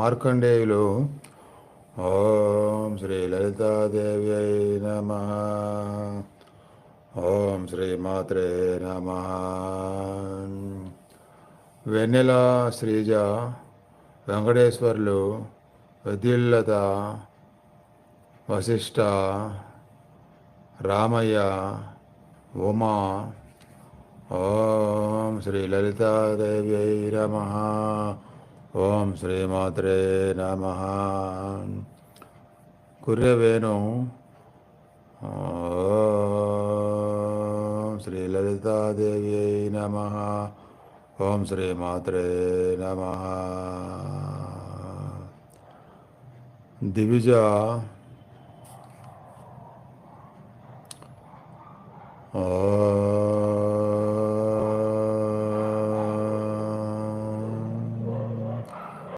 మార్కండేయులు ఓం శ్రీ లలితాదేవ్యై నమః, ఓం శ్రీమాత్రే నమః. వెన్నెల శ్రీజ, వెంకటేశ్వర్లు, విద్యుల్లత, వశిష్ఠ, రామయ్య, ఉమా. ఓం శ్రీ లలితాదేవ్యై నమః, ఓం శ్రీమాత్రే నమః. కుర్రవేణు ఓం శ్రీ లలితాదేవ్యై నమః, ఓం శ్రీమాత్రే నమః. దివిజ